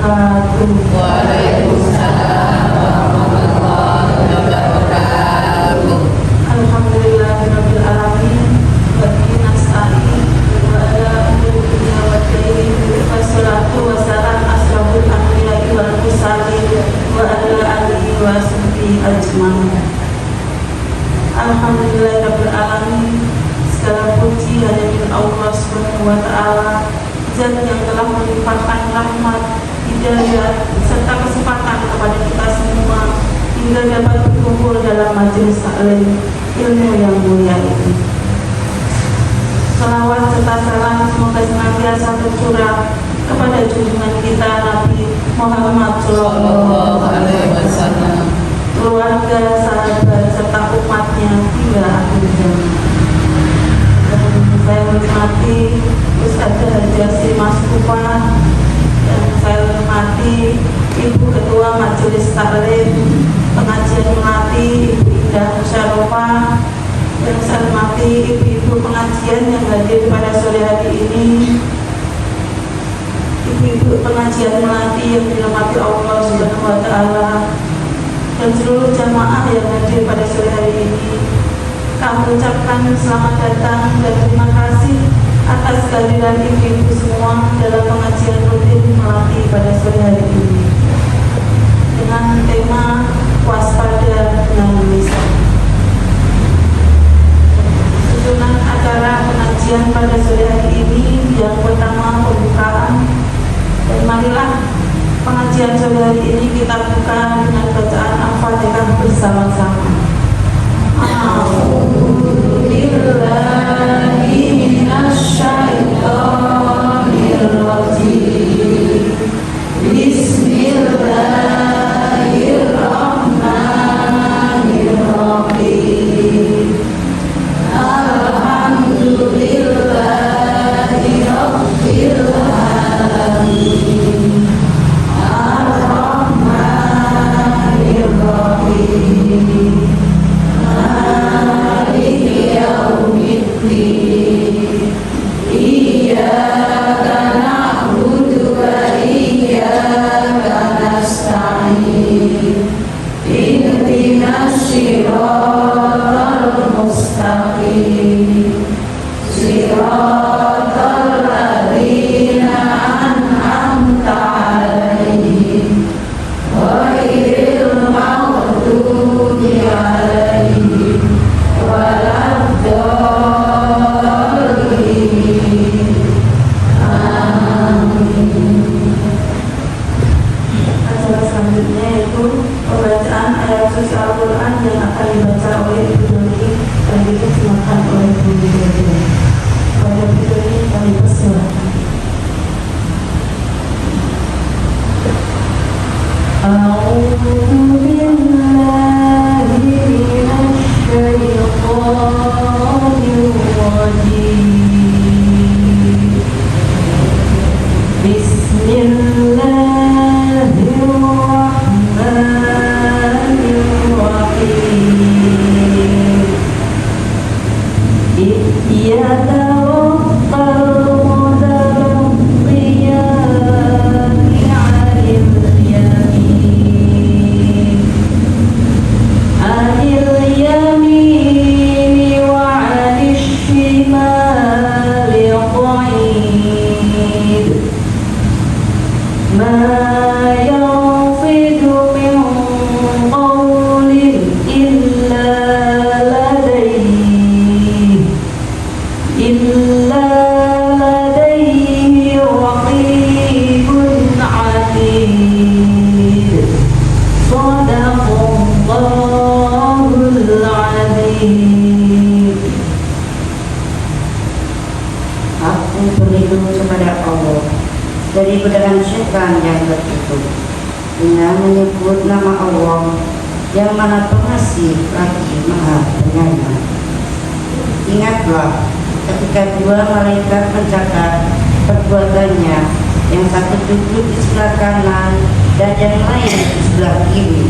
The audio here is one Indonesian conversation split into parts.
wabarakatuh. Waalaikumsalam warahmatullahi wabarakatuh. Alhamdulillahirabbil alamin wa bihi nasta'in wa ala umuri dunya waddin. Wassalatu wassalam asrofil anbiya'i wal mursalin wa ala alihi wa sahbihi ajmain. Alhamdulillahirabbil alamin. Segala puji hanya milik Allah Subhanahu wa taala, Zat yang telah melimpahkan rahmat, hidayah serta kesempatan kepada kita semua hingga dapat berkumpul dalam majelis taklim ilmu yang mulia ini. Salawat serta salam semoga senantiasa tercurah kepada junjungan kita Nabi Muhammad Sallallahu Alaihi Wasallam, keluarga, sahabat serta umatnya hingga akhir zaman. Saya hormati Ustadzah Hajah Sri Mas Kupa, dan saya hormati Ibu Ketua Majelis Taklim Pengajian Melati Ibu Indah Musyarofa, dan saya hormati ibu-ibu pengajian yang hadir pada sore hari ini, ibu-ibu pengajian Melati yang dirahmati Allah Subhanahu wa taala, dan seluruh jamaah yang hadir pada sore hari ini. Kami ucapkan selamat datang dan terima kasih atas kehadiran ibu-ibu semua dalam pengajian rutin Melati pada sore hari ini dengan tema waspada dengan lisan. Susunan acara pengajian pada sore hari ini yang pertama pembukaan, dan marilah pengajian sore hari ini kita buka dengan bacaan Al-Fatihah bersama-sama. dari godaan syaitan yang tertutup, dengan menyebut nama Allah yang Maha Pengasih lagi Maha Penyayang. Ingatlah ketika dua malaikat mencatat perbuatannya, yang satu duduk di sebelah kanan dan yang lain di sebelah kiri.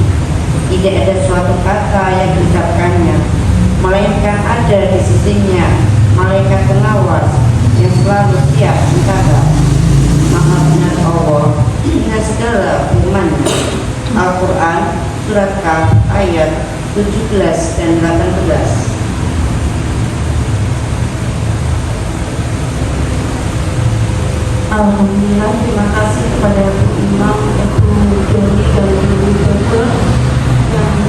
Tidak ada suatu kata yang diucapkannya, melainkan ada di sisinya malaikat pengawas yang selalu siap mencatat. Maha benar Allah dengan segala surat Kaf ayat 17 dan 18. Alhamdulillah, terima kasih kepada Imam Ibu Doni dan Ibu Dokter yang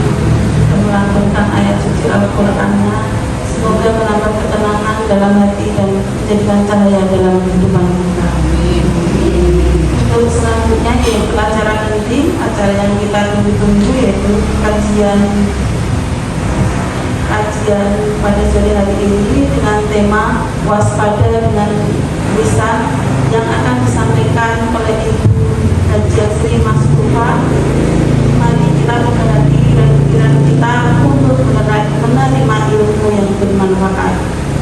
melantunkan ayat suci Al-Qur'annya. Semoga menambah ketenangan dalam hati dan menjadikan cahaya dalam kehidupan kita. Untuk selanjutnya yaitu acara inti, acara yang kita tunggu-tunggu yaitu kajian pada sore hari ini dengan tema waspada dengan lisan yang akan disampaikan oleh Ibu Hajiah Sri Masrufa. Mari kita memperhati dan pikiran kita untuk menerima ilmu yang bermanfaat.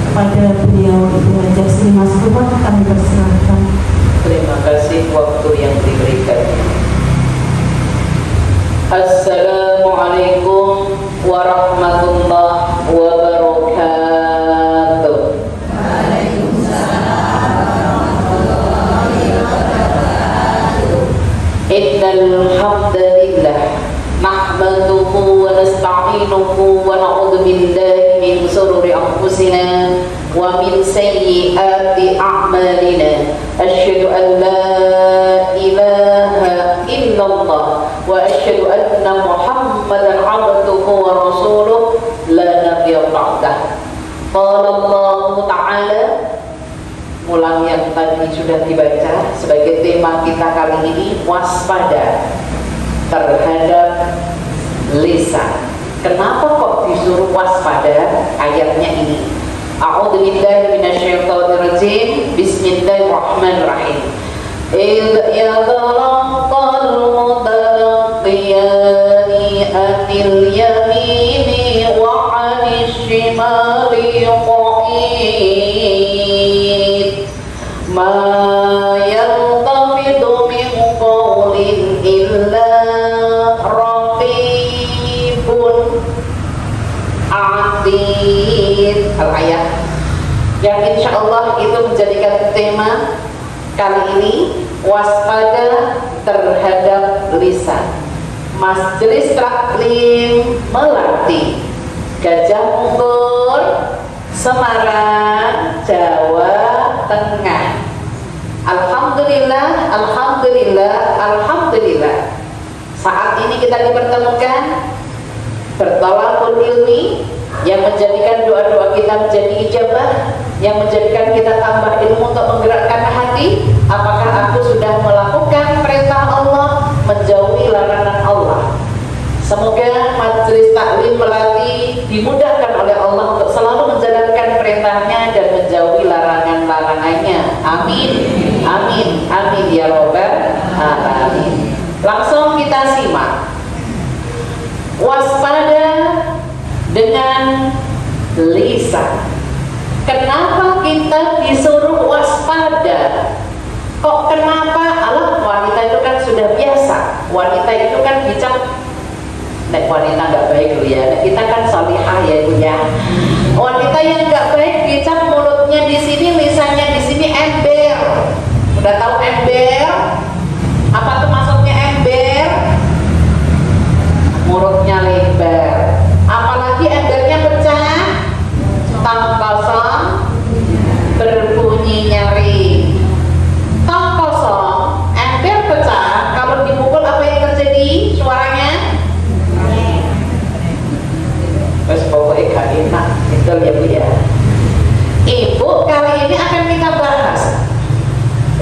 Kepada beliau Ibu Hajiah Sri Masrufa kami persilahkan. Terima kasih waktu yang diberikannya. Assalamualaikum warahmatullahi wabarakatuh. Innal hamdalillah nahmaduhu wa nasta'inuhu wa na'udzu billahi min shururi anfusina wa min sayyiati a'malina. Asyhadu an la ilaha illallah wa asyhadu anna Muhammadan 'abduhu wa rasuluh la nabiyya ba'dah. Qala Allah Ta'ala, ulang yang tadi sudah dibaca sebagai tema kita kali ini, waspada terhadap lisan. Kenapa kok disuruh waspada? Ayatnya ini, a'udzubillahi minasyaitonirrajim, bismillahirrahmanirrahim. Idh yadhaqal mutalaqiyani anil yamini wa 'anil shimali qa'id ma yaltafidu min qawlin illa raqibun atid. Al-ayat yang insya Allah itu menjadikan tema kali ini, waspada terhadap lisan. Majelis Taklim Melati, Gajah Mungkur, Semarang, Jawa Tengah. Alhamdulillah, alhamdulillah, alhamdulillah. Saat ini kita dipertemukan bertolakul ilmi yang menjadikan doa-doa kita menjadi ijabah, yang menjadikan kita tambah ilmu untuk menggerakkan hati. Apakah aku sudah melakukan perintah Allah, menjauhi larangan Allah? Semoga Majelis Taklim Melati dimudahkan oleh Allah untuk selalu menjalankan perintahnya dan menjauhi larangan-larangannya. Amin, amin, amin ya robbal alamin. Langsung kita simak. Waspada dengan lisan. Kenapa kita disuruh waspada? Kok kenapa? Alah, wanita itu kan sudah biasa. Wanita itu kan dicap, nek wanita nggak baik dulu ya. Kita kan salihah ya ibu ya. Wanita yang nggak baik dicap mulutnya di sini, lisannya di sini ember. Udah tahu ember? Apa tuh maksudnya ember? Mulutnya lebar. Apalagi embernya pecah, tang kosong, berbunyi nyaring. Tang kosong, ember pecah, kalau dipukul apa yang terjadi? Suaranya? Terus pokoknya gak enak, betul ya Bu ya. Ibu, kali ini akan kita bahas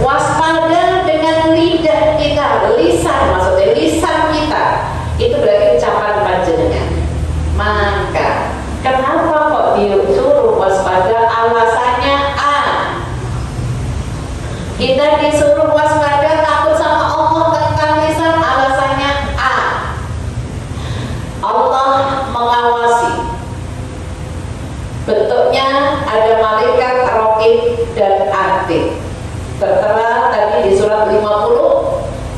waspada dengan lidah kita, lisan, maksudnya lisan kita. Itu berarti ucapan panjenengan. Maka kenapa kok disuruh waspada? Alasannya A. Kita disuruh waspada takut sama Allah tentang lisan. Alasannya A. Allah mengawasi. Bentuknya ada malaikat raqib dan atid. Tertera tadi di surat 50,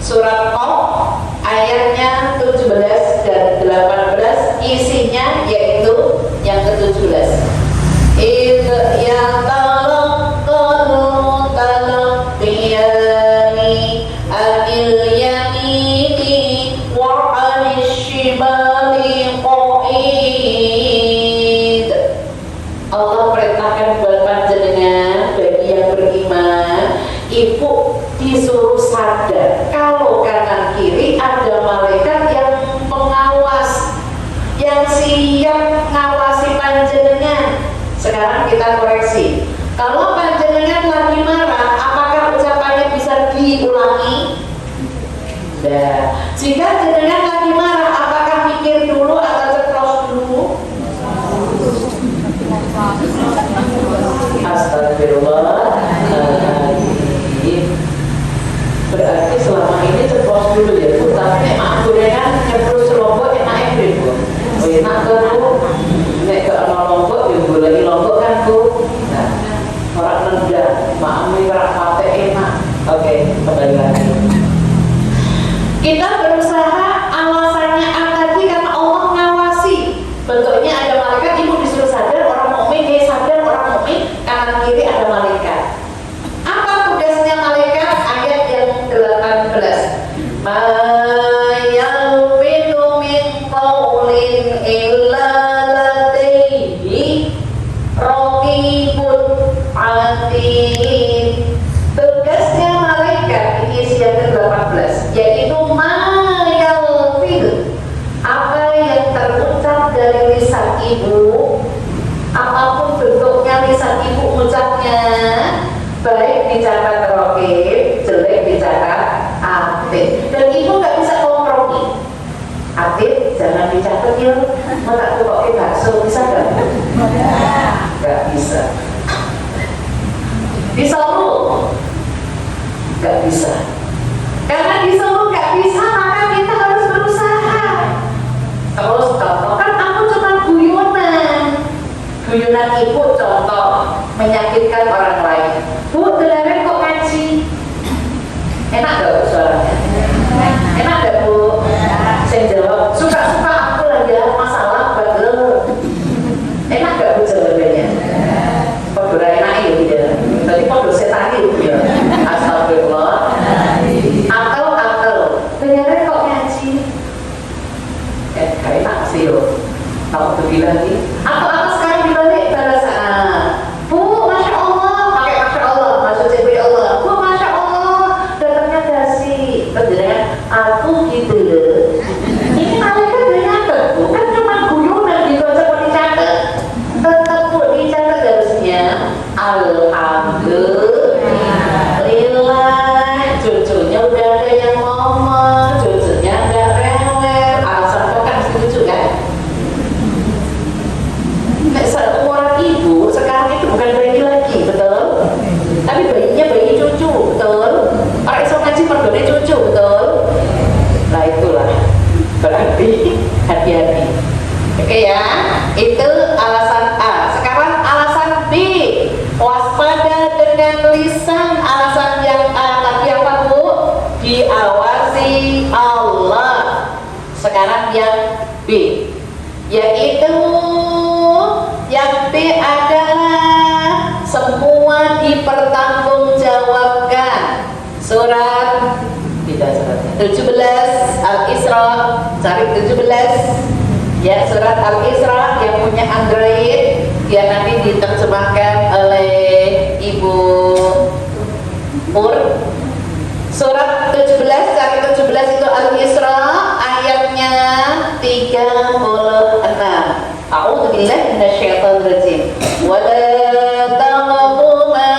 surat Qaf ayatnya 17 dan 18, isinya yaitu yang ke-17. Idh yatalaqqal mutalaqiyani anil yamini wa 'anil shimali Sudah. Jika jenengan lagi marah, apakah mikir dulu atau ceplos dulu? Astagfirullahaladzim. Berarti selama ini ceplos dulu ya Bu. Tapi mak gorengan nyeplos Lombok enak Bu. Oh enak kan Bu. Nek ke Lombok ya boleh Lombok kan Bu. Nah, orang nendang, makmi rak mate enak. Oke, kembali lagi. Kita berusaha alasannya tadi karena Allah ngawasi. Bentuknya ada malaikat, ibu disuruh sadar, orang mukmin dia sadar, orang mukmin kanan kiri ada malaikat. Apa tugasnya malaikat? Ayat yang 18. Ma yalfidu min qaulin illa ladaihi raqibun atid. Tugasnya malaikat ini yang ke-18 yaitu ma yalfidu, apa yang terucap dari lisan ibu, apapun bentuknya lisan ibu ucapnya, baik dicatat raqib, jelek dicatat atid. Dan ibu nggak bisa kompromi. Atid jangan dicatat ya, mau tak tukokin bakso, bisa nggak? Nggak bisa. Disuruh nggak bisa. Karena disuruh nggak bisa, maka kita harus berusaha. Terus contoh, kan aku cuma guyonan ibu contoh menyakitkan orang lain. Bu, dengerin kok ngaji. Enak gak Bu suaranya? Enak gak Bu? Saya jawab, suka-suka aku lagi ada masalah bagel. Enak gak Bu jawabannya? Podo enak ya. Tadi podo setan itu ya. Astagfirullah. Atau dengerin kok ngaji. Gak enak sih yo. Tahu tuh lagi. Atau sekarang dibalik bahasa. Bu, masya Allah, pakai masya Allah, maksud cewek Allah. Bu, masya Allah, datangnya dasi. Terus aku gitu loh. Ini malaikat udah nyatet, Bu. Kan cuma guyonan gitu aja kok dicatat. Tetap Bu dicatat harusnya. Alhamdulillah, cucunya udah ada yang ngomong, cucunya nggak rewel. Alasan kok kan mesti lucu kan? Nek seumuran ibu sekarang itu bukan bayi lagi, betul? Tapi bayinya bayi cucu, betul? Orang iso ngaji mergone cucu, betul? Nah itulah berarti hati-hati. Oke ya, itu alasan A. Sekarang alasan B, waspada dengan lisan. Alasan yang A tadi apa Bu? Diawasi Allah. Sekarang yang B, yaitu yang B adalah semua dipertanggungjawabkan. Surat 17 Al-Isra, cari 17 ya, surat Al-Isra. Yang punya Android ya nanti diterjemahkan oleh Ibu Pur. Surat 17, cari 17 itu Al-Isra, ayatnya 36. A'udzu billahi minasyaitonir rajim. Wa la taqfu ma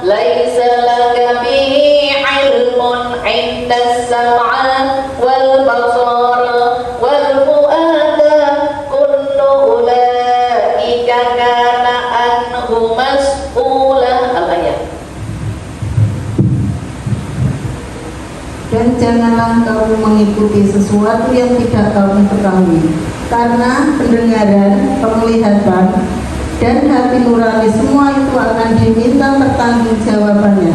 laisa laka bihi ilmun 'indas sam'a wal basara wal fu'ada kullu ulaika kana anhu mas'ula. Al-ayat. Dan janganlah kamu mengikuti sesuatu yang tidak kamu ketahui, karena pendengaran, penglihatan, dan hati nurani semua itu akan diminta pertanggungjawabannya.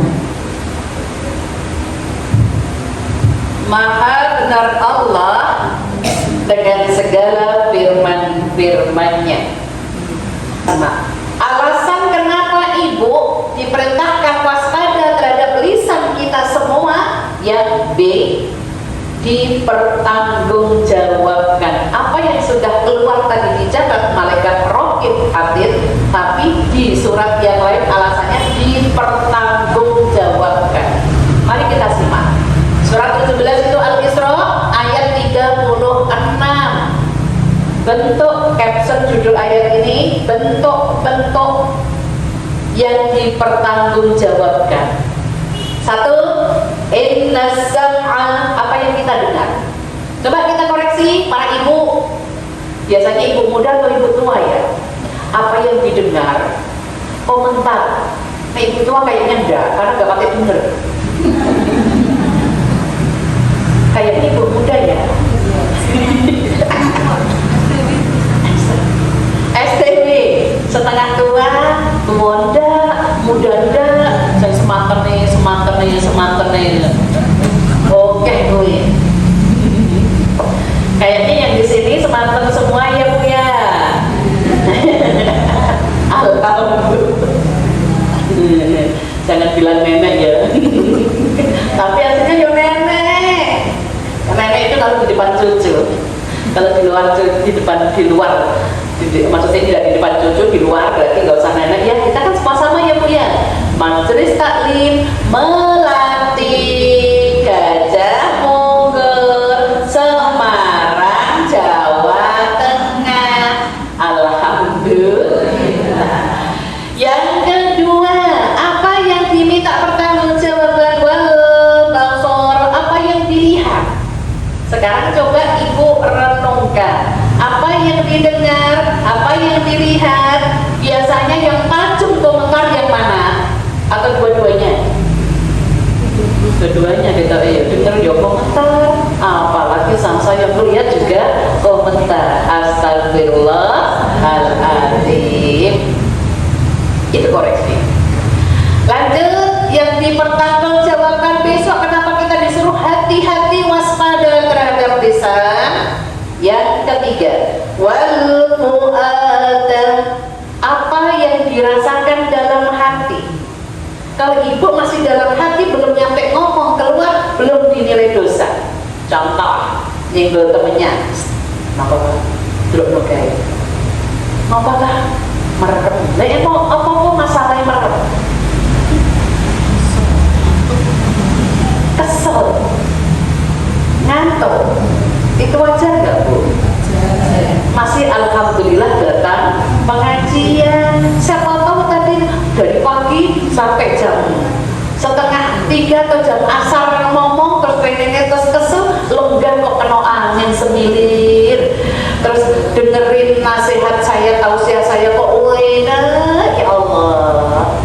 Maha benar Allah dengan segala firman-firmannya. Alasan kenapa ibu diperintahkan waspada terhadap lisan kita semua. Yang B, dipertanggungjawabkan. Apa yang sudah keluar tadi dicatat malaikat raqib atid, tapi di surat yang lain alasannya dipertanggungjawabkan. Mari kita simak. Surat 17 itu Al-Isra ayat 36. Bentuk caption judul ayat ini bentuk-bentuk yang dipertanggungjawabkan. 1. Inna sam'a, apa yang kita dengar. Coba kita koreksi para ibu. Biasanya ibu muda atau ibu tua ya. Apa yang didengar, komentar. Nah ibu tua kayaknya enggak, karena enggak pakai denger. Kayaknya ibu muda ya. STB, setengah tua, muda ndak, saya semanten nih. Oke gue. Kayaknya yang di sini semanten semua ya Bu ya. Alhamdulillah. Jangan bilang nenek ya. Tapi aslinya ya nenek. Nenek itu kalau di depan cucu. Kalau di luar maksudnya tidak di depan cucu, di luar berarti nggak usah nenek ya. Kita kan sama-sama ya Bu ya. Majelis Taklim Melati Gajah Mungkur Semarang Jawa Tengah. Alhamdulillah. Yang kedua, apa yang diminta pertanggungjawaban wal basar, apa yang dilihat. Sekarang coba ibu renungkan, apa yang didengar, apa yang dilihat. Biasanya yang tajam komentar yang mana? Atau dua-duanya? Dua-duanya kita dengar ya komentar, apalagi sang saya melihat juga komentar. Astagfirullahaladzim. Itu koreksi. Lanjut, yang dipertanggungjawabkan besok, kenapa kita disuruh hati-hati waspada terhadap lisan? Yang ketiga, wal fu'ada, apa yang dirasakan dalam hati. Kalau ibu masih dalam hati, belum nyampe ngomong keluar, belum dinilai dosa. Contoh, nyenggol temennya, ngapa duduk nogai, ngapa merem. Nah, apa masalahnya merem? Kesel, ngantuk, itu wajar nggak Bu? Masih alhamdulillah datang pengajian. Siapa tahu tadi dari pagi sampai jam 2:30 atau jam asar ngomong terus pengennya terus kesel, longgar kok kena angin semilir. Terus dengerin nasihat saya, tausiah saya kok enak, ya Allah.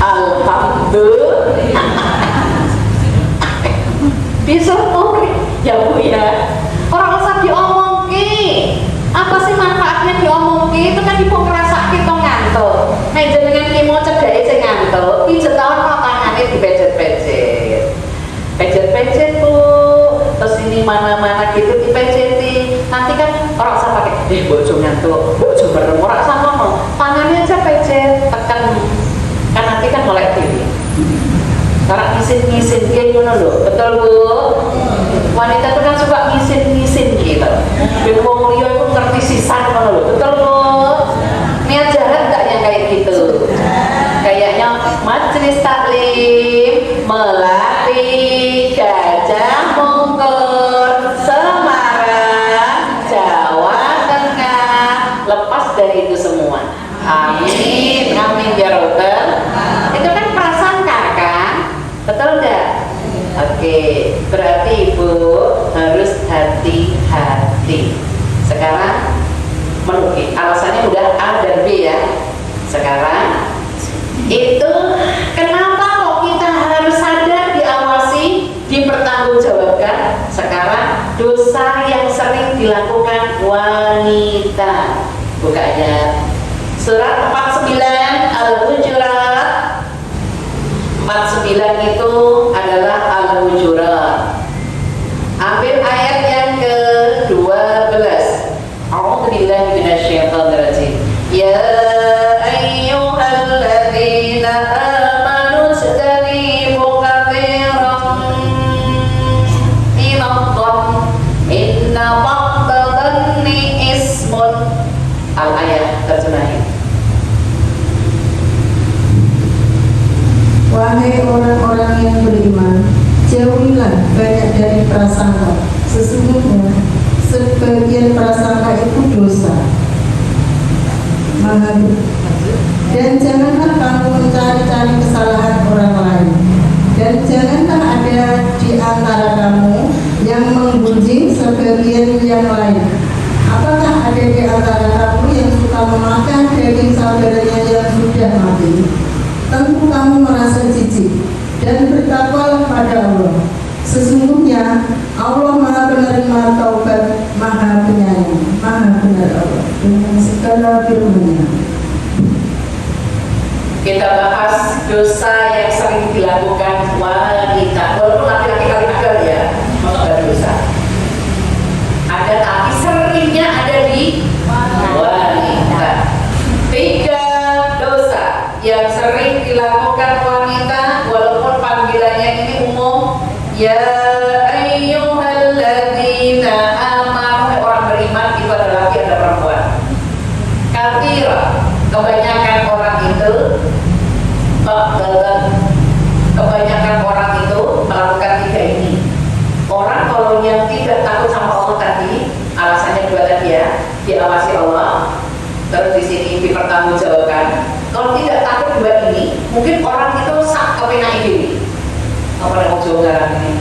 Alhamdulillah. Bisa ya Bu ya. Orang usah diomongin. Apa sih manfaatnya diomongin? Itu kan ibu ngerasa kita ngantuk. Nah jenengan ki mau cedake sing ngantuk, pijet tahun tangannya dipejet-pejet. Pejet-pejet Bu. Terus ini mana-mana gitu dipejeti. Nanti kan orang usah pakai bojo ngantuk, bojo merem, orang usah ngomong. Tangannya aja pejet, tekan. Kan nanti kan mulai diri. Karena ngisin-ngisin kayak gini loh, betul Bu? Wanita itu kan suka ngisin-ngisin gitu. Biar wong liya itu ngerti sisan kan loh, betul Bu? Niat jahat enggak yang kayak gitu? Kayaknya Majelis Taklim Melati Gajah Mungkur Semarang Jawa Tengah lepas dari itu semua. Amin, amin ya Robbal. Itu kan prasangka kan? Betul enggak? Oke, berarti Ibu harus hati-hati. Sekarang menuki, alasannya udah A dan B ya. Sekarang itu kenapa kok kita harus sadar, diawasi, dipertanggungjawabkan. Sekarang dosa yang sering dilakukan wanita. Buka ayat surat 49 Al-Hujurat. 49 itu adalah Al-Hujurat. Ambil ayat yang ke-12. A'udzubillahi minasyaitonirrajim. Ya ayyuhalladzina amanu ijtanibu katsiran minadh-dhanni inna ba'dadh-dhanni ismun. Al-ayat terjemahin. Wahai orang-orang yang beriman, jauhilah banyak dari prasangka. Sesungguhnya sebagian prasangka itu dosa. Dan janganlah kamu mencari-cari kesalahan orang lain. antara kamu yang menggunjing sebagian yang lain? Apakah ada di antara kamu yang suka memakan daging saudaranya yang sudah mati? Tentu kamu merasa jijik dan bertakwalah pada Allah. Sesungguhnya Allah Maha Penerima Taubat, Maha Penyayang, Maha Benar Allah dengan segala firman-Nya. Kita bahas dosa yang sering dilakukan wanita. Walaupun laki-laki kali ada ya, masuk ada dosa. Ada tapi seringnya ada di wanita. 3 dosa yang sering dilakukan wanita, walaupun panggilannya ini umum. Ya ayyuhalladzina amanu, orang beriman itu ada laki ada perempuan. Kathira, kebanyakan orang itu kebanyakan orang itu melakukan 3 ini. Orang kalau yang tidak takut sama Allah tadi, alasannya 2 tadi ya, diawasi Allah, terus di sini dipertanggungjawabkan. Kalau tidak takut 2 ini, mungkin orang itu sak kepengen diri. Apa yang mau jawab ini?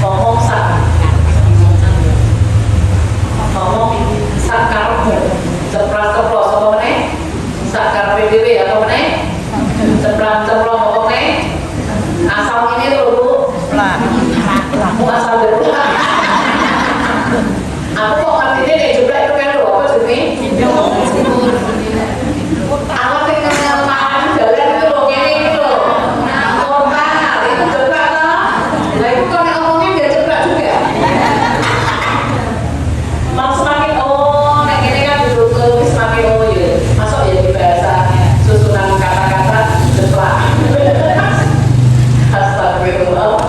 Ngomong sak karepmu, ceplas-ceplos apa meneh? Sak karepe dhewe apa meneh? Ceplas-ceplos apa meneh? Asal ini lho Bu. Aku asal dari aku kok ngerti nek jeblak itu kan lho apa jenenge? Alat yang kenal makan jalan itu lho, ngene iki lho. Normal, itu jeblak toh. Lah itu kalau ngomongnya dia jeblak juga. Mau semakin nek ngene kan duduk semakin ya. Masuk ya di bahasa susunan kata-kata jeblak. Astagfirullah.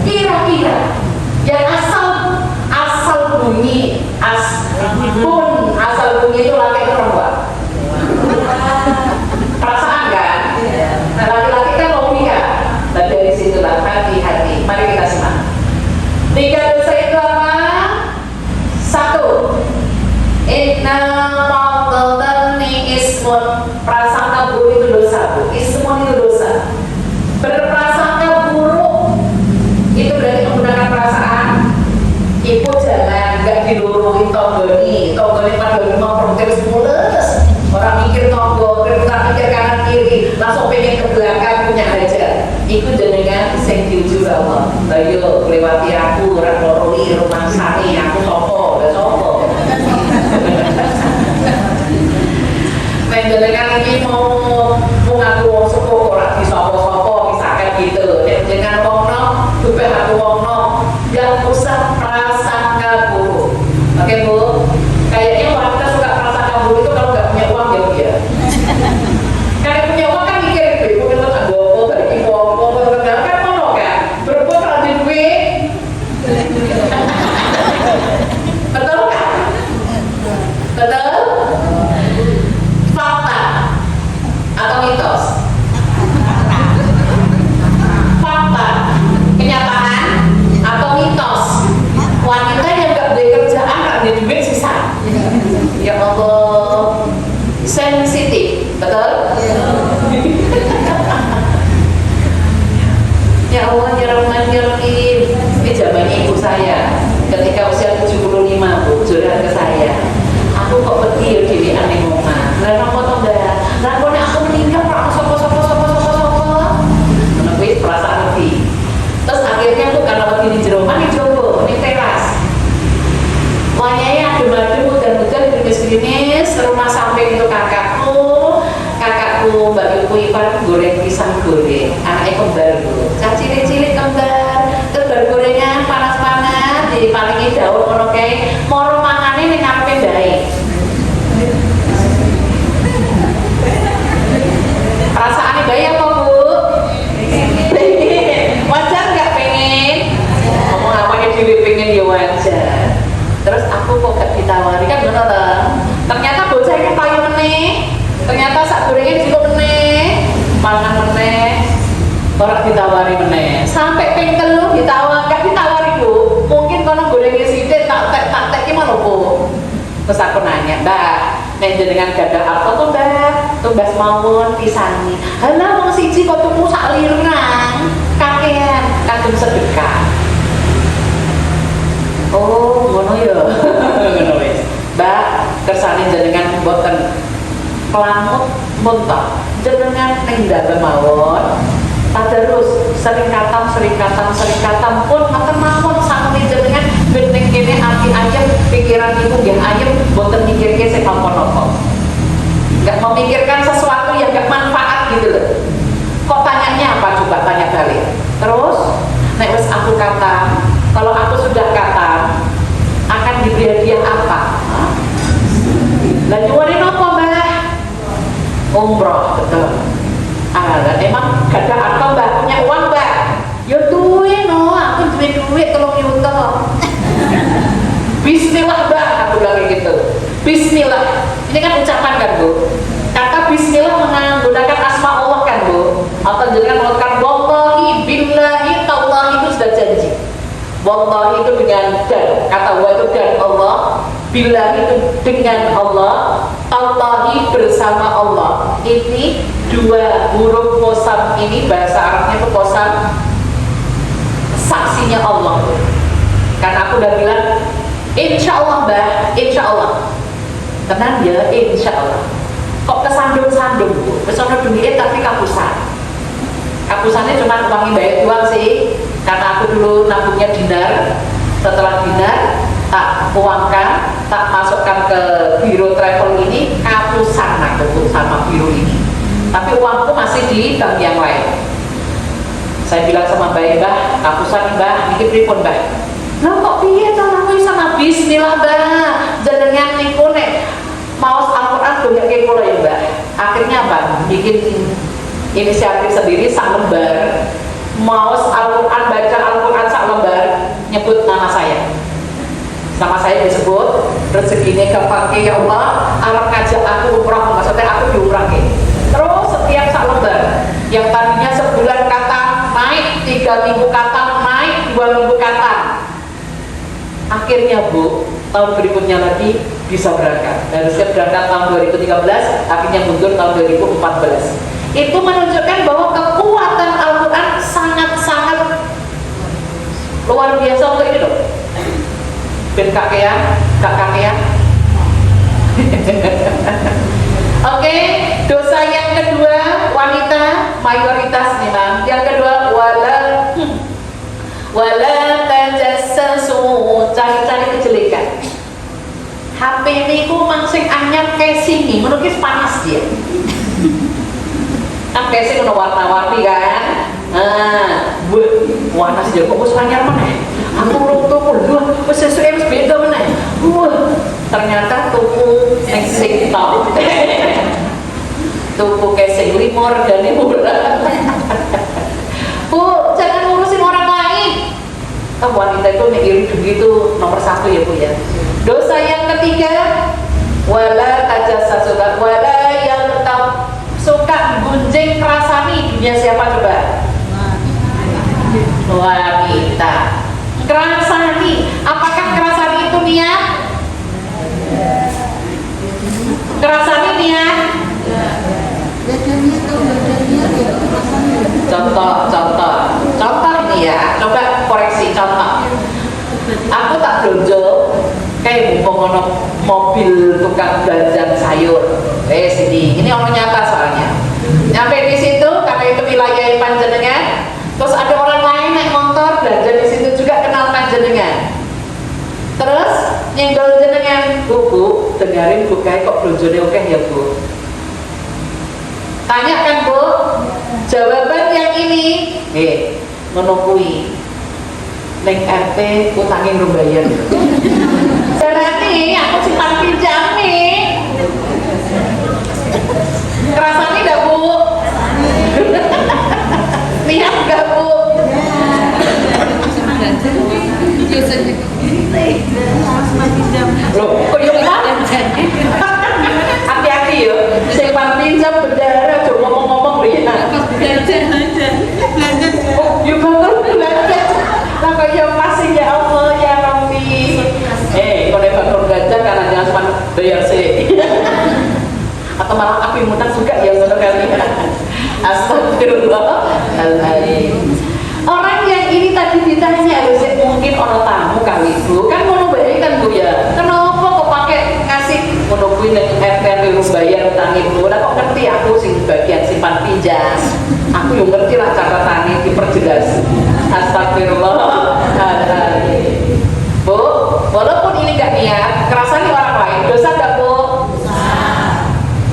Kira-kira yang asal bunyi asal bunyi itu laki atau perempuan? Perasaan kan? Nah, laki-laki kan logika. Nah, dari situlah hati-hati. Mari kita simak. 3 dosa itu apa? 1. Inna ma'adhalni ismun. Prasangka buruk itu dosa. Ismun itu dosa. Berprasangka buruk itu berarti menggunakan perasaan. Ibu jalan gak dilurungi tonggoni pada mau protes mules. Orang mikir tonggo, kita mikir kanan kiri, langsung pengen ke belakang punya hajat. Iku jenengan sing diuji Allah. Ayo lewati aku, ora loroi rumah sari, aku sopo, udah sopo. Menjenengan ini mau ngaku wong sepuh ora disopo-sopo misalkan gitu. Dengan wong nom, dupe aku wong nom, yang usah prasangka buruk. Oke Bu, kayaknya wanita suka prasangka buruk itu kalau nggak punya uang ya Bu ya. Karena punya uang kan mikir ibu itu tak gopo, bagi gopo, kan mono kan. Berbuat kalau di duit, betul kan? Betul? Fakta atau mitos? Fakta, kenyataan atau mitos? Wanita yang gak beli kerjaan gak beli duit sisa. Ya Allah, sensitif, betul? Ya Allah, nyerem-nyerem ini zamannya ibu saya ketika usia 75 Bu, curhat ke saya. Aku kok pedih di aneh ngomong. Lah nopo to Mbak? Lah kok aku meninggal kok sopo menunggu perasaan lebih. Terus akhirnya Bu karena wedi di jero mani jowo ning teras. Wanyai adem-adem hujan-hujan gerimis-gerimis, rumah samping itu kakakku Mbak Yuku ipar goreng pisang goreng, anaknya kembar Bu, cilik-cilik kembar, terus gorengan panas-panas, diparingi daun ono kae, moro mangane ning ngarepe bae. Perasaane bae apa Bu? Wajar nggak pengen? Ngomong apa yang diri pengen ya wajar. Terus aku kok gak ditawari kan bener toh? Ternyata bocah ini payu meneh. Ternyata sak gorengnya juga meneh. Mangan meneh. Orang ditawari meneh. Sampai ping 3 gak ditawari Bu. Mungkin kono gorengnya sithik tak tek gimana Bu? Terus aku nanya, Mbak, nek jenengan gadah apa tuh Mbak? Tumbas mawon pisani. Halah wong siji kok tuku sak lirang. Kakean kagem sedekah. pelangut muntah jenengan ning dalem mawon tadarus sering katam pun makan mawon sakmene jenengan ben ning kene ati ayem pikiran ibu nggih ayem boten mikirke sing napa-napa nggak memikirkan sesuatu yang nggak manfaat gitu loh. Kok tanyanya apa coba tanya balik. Terus nek wis aku katam, kalau aku sudah katam akan diberi hadiah apa? Lah nyuwune napa, Mbah? Umroh, betul. Dan emang gak ada akal Mbah, punya uang Mbah. Ya duwe no, aku duwe duit 3 juta. Bismillah Mbah, aku bilang kayak gitu. Bismillah. Ini kan ucapan kan Bu. Kata bismillah menggunakan asma Allah kan Bu. Atau jangan mengatakan wallahi billahi tallahi itu sudah janji. Wallahi itu dengan dan, kata wa itu dan Allah, billahi itu dengan Allah, tallahi bersama Allah. Ini 2 huruf qasam ini bahasa Arabnya itu qasam saksinya Allah. Karena aku udah bilang insya Allah Mbah, insya Allah. Tenang ya, insya Allah. Kok kesandung-sandung Bu? Kesana duit tapi kapusan. Kapusannya cuma uangnya bayar doang sih. Karena aku dulu nabungnya dinar. Setelah dinar tak uangkan, tak masukkan ke biro travel ini, kapusan aku sama biro ini. Tapi uangku masih di bank yang lain. Saya bilang sama Mbah, kapusan Mbah, ini pripun Mbah? Lah kok piye carane sama bismillah Mbah? Jenengan niku nek maos Al-Qur'an dongake kula ya Mbah. Akhirnya apa? Bikin inisiatif sendiri sak lembar. Maos Al-Qur'an, baca Al-Qur'an sak lembar, nyebut nama saya. Sama saya disebut, rezekinya kepake ya Allah, arep ngajak aku umrah, maksudnya aku diumrahke. Terus setiap sak lembar yang tadinya sebulan kata naik, 3 minggu kata naik, 2 minggu kata. Akhirnya Bu, tahun berikutnya lagi bisa berangkat. Harusnya berangkat tahun 2013, akhirnya mundur tahun 2014. Itu menunjukkan bahwa kekuatan Al-Quran sangat-sangat luar biasa untuk ini loh. Ben kakean, kak kakean. Oke, dosa yang kedua wanita mayoritas memang. Yang kedua wala tajassasu, cari-cari kejelekan. HP ini ku mangsing anyar casing ini, menurut panas dia. Kan casing udah warna-warni kan. Warna sih kok wis anyar meneh. Aku urung tuku lho, wis sesuke wis beda meneh. Ternyata tuku ning TikTok. Tuku casing limor dan murah. Bu, jangan ngurusin orang lain. Wanita itu iri begitu nomor 1 ya Bu ya. Dosa yang ketiga, wala tajassasu, wala yang tetap suka gunjing kerasani dunia siapa coba? Wanita. Kerasani, apakah kerasani itu niat? Kerasani niat? Contoh ini ya, coba koreksi contoh. Aku tak belanja kayak ngono mobil tukang jajan sayur. Sini, ini orang nyata soalnya. Nyampe di situ karena itu wilayah panjenengan, terus ada orang lain naik motor belanja di situ juga kenal panjenengan. Terus nyenggol jenengan, Bu, dengarin Bu kayak kok belanjane oke ya Bu. Tanyakan Bu, jawaban yang ini, menungui neng RT utangin rumbayan. Jadi aku simpan pinjam nih. Kerasanya enggak Bu? Niat enggak Bu? Loh, kok yuk hati-hati ya, simpan pinjam bendara, coba ngomong-ngomong lihat. Oh, yuk banget belanja. Lah kok ya masih ya Allah ya Rabbi. Kalau bakal belanja karena jangan cuma bayar sih. Atau malah api mudah juga ya sekali. Astagfirullahaladzim. Orang yang ini tadi ditanya harusnya mungkin orang tamu kali Bu, kan mau bayar kan Bu ya. Kenapa kok pakai ngasih menungguin RT keliru bayar utang ibu. Lah kok ngerti aku sing bagian simpan pinjam. Aku yang ngerti lah catatannya diperjelas. Astagfirullahaladzim. Bu, walaupun ini gak niat, kerasanya orang lain, dosa gak Bu?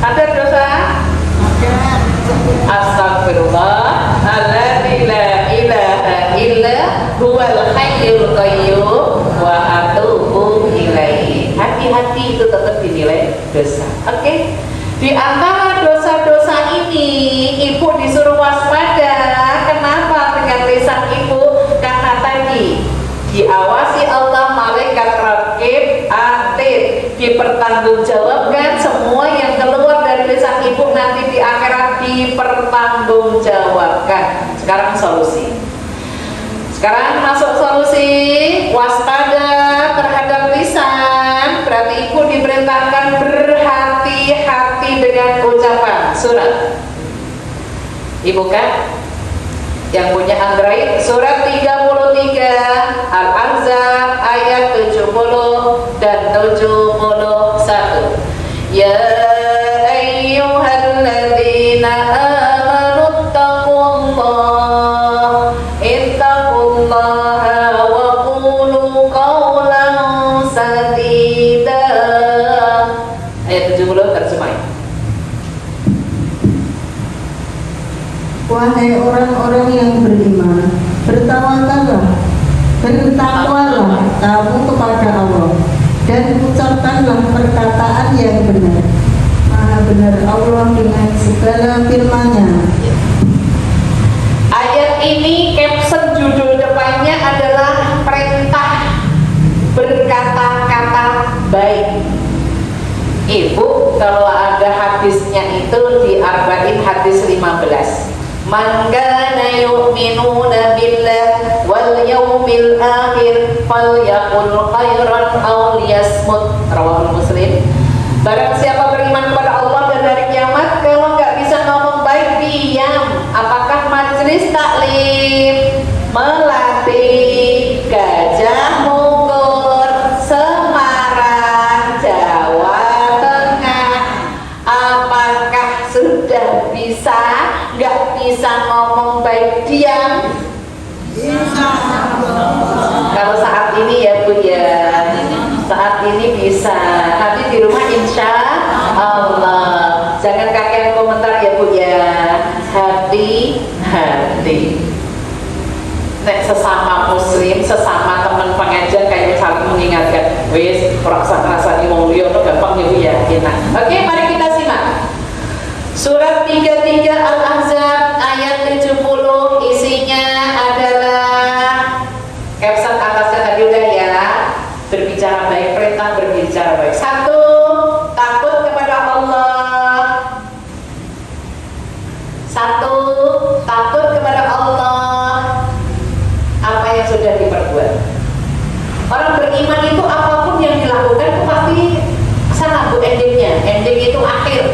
Ada dosa? Astagfirullahaladzim, la ilaha illa huwal hayyul qayyum wa atubu ilaihi. Hati-hati itu tetap dinilai dosa. Oke? Di antara dosa-dosa ini, ibu disuruh waspada. Kenapa dengan lisan ibu? Karena tadi diawasi Allah, malaikat raqib atid, dipertanggungjawabkan semua yang keluar dari lisan ibu nanti di akhirat dipertanggungjawabkan. Sekarang solusi. Sekarang masuk solusi. Waspada terhadap lisan, berarti ibu diperintahkan berhati-hati dengan ucapan. Surat ibu kan yang punya Android, surat 33 Al-Ahzab ayat 70 dan 71. Ya ayyuhalladzina amanu ittaqullaha wa qulu qawlan sadida. Ayat 70 terjemahin. Wahai orang-orang yang beriman, bertawakallah, bertakwalah kamu kepada Allah, dan ucapkanlah perkataan yang benar. Maha benar Allah dengan segala firman-Nya. Ayat ini caption judul depannya adalah perintah berkata-kata baik. Ibu, kalau ada hadisnya itu di Arba'in hadis 15. Man kana yu'minuna billah wal yawmil akhir falyaqul khairan aw liyasmut. Rawahul Muslim. Barang siapa beriman kepada Allah dan hari kiamat, kalau nggak bisa ngomong baik, diam. Apakah majelis taklim, melatih, Gajah Mungkur, Semarang, Jawa Tengah, apakah sudah bisa? Nggak bisa ngomong baik, diam. Kalau saat ini ya Bu ya, saat ini bisa. Nanti di rumah insya Allah. Jangan kakek komentar ya Bu ya. Hati-hati. Nek sesama muslim, sesama teman pengajian kayak saling mengingatkan. Wis, rasa-rasa wong liya to gampang ya Bu ya. Enak. Oke, mari kita simak. Surat 33 Al-Ahzab ayat 70, isinya adalah caption atasnya tadi udah ya. Berbicara baik, perintah berbicara baik. 1. Takut kepada Allah. 1. Takut kepada Allah. Apa yang sudah diperbuat. Orang beriman itu apapun yang dilakukan itu pasti sana Bu endingnya. Ending itu akhir.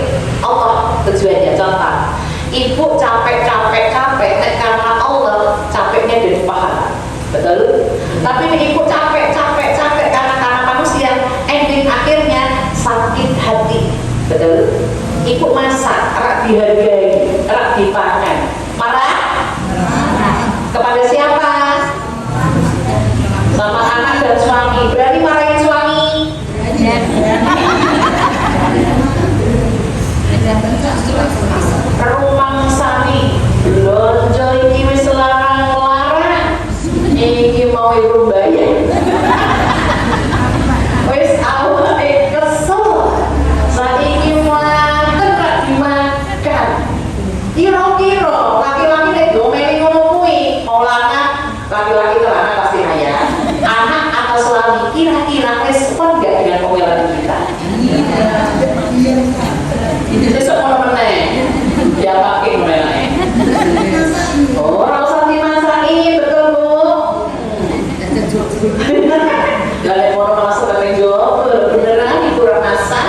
Allah tujuannya. Contoh, ibu capek karena Allah, capeknya dari pahala, betul? Tapi ibu capek karena manusia, ending akhirnya sakit hati, betul? Ibu masak, rak dihargai, rak dipangan, marah kepada siapa? Sama anak dan suami. Berani marahin suami? Rumang sani belanja iki wis larang-larang, iki mau ibu bayar. Wis awake kesel, saiki manten rak dimakan. Kira-kira laki-laki nek domeni ngono kuwi, maulana laki-laki celana pasti kaya. Anak atau suami kira-kira respon gak dengan pembelaan kita? Besok mau meneh, dia pakai meneh. Oh, rasa dimasakin, betul Bu. Gak mau masuk ke job, beneran ibu kurang masak.